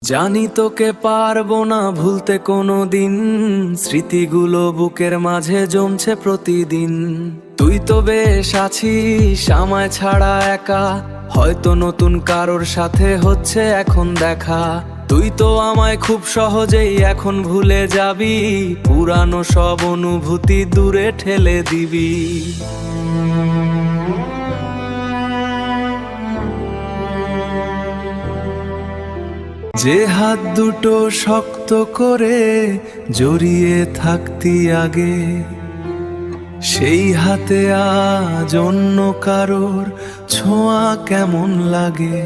জানি তোকে পারবো না ভুলতে কোনো দিন, স্মৃতিগুলো বুকের মাঝে জমছে প্রতিদিন। তুই তো বেশ আছিস আমায় ছাড়া একা, হয়তো নতুন কারোর সাথে হচ্ছে এখন দেখা। তুই তো আমায় খুব সহজেই এখন ভুলে যাবি, পুরানো সব অনুভূতি দূরে ঠেলে দিবি। যে হাত দুটো শক্ত করে জড়িয়ে থাকতি আগে, সেই হাতে আজ অন্য কারোর ছোঁয়া কেমন লাগে।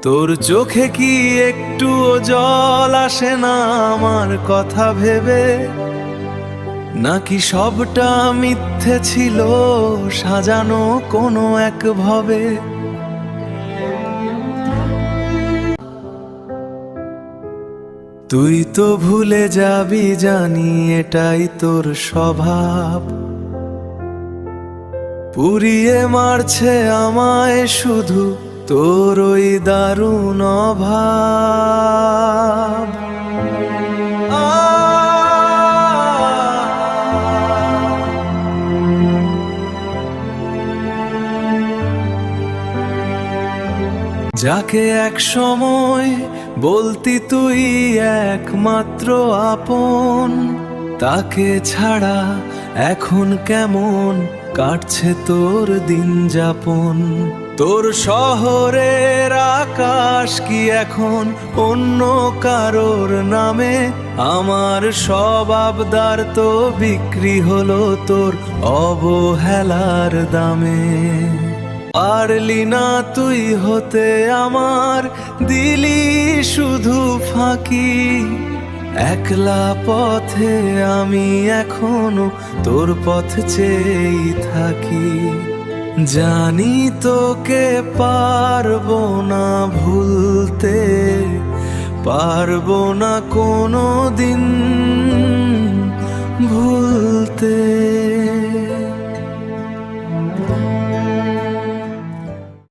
তোর চোখে কি একটুও জল আসে না আমার কথা ভেবে? নাকি সবটা মিথ্যে ছিল সাজানো কোনো এক ভবে? তুই তো ভুলে যাবি জানি, এটাই তোর স্বভাব। পুড়িয়ে মারছে আমায় শুধু তোর ওই দারুণ অভাব। যাকে এক সময় বলতি তুই একমাত্র আপন, তাকে ছাড়া এখন কেমন কাটছে তোর দিন যাপন। তোর শহরের আকাশ কি এখন অন্য কারোর নামে? আমার সব আবদার তো বিক্রি হলো তোর অবহেলার দামে। পারলি না তুই হতে আমার, দিলি শুধু ফাঁকি। একলা পথে আমি এখনো তোর পথ চেয়েই থাকি। জানি তোকে পারবো না ভুলতে, পারবো না কোনো দিন।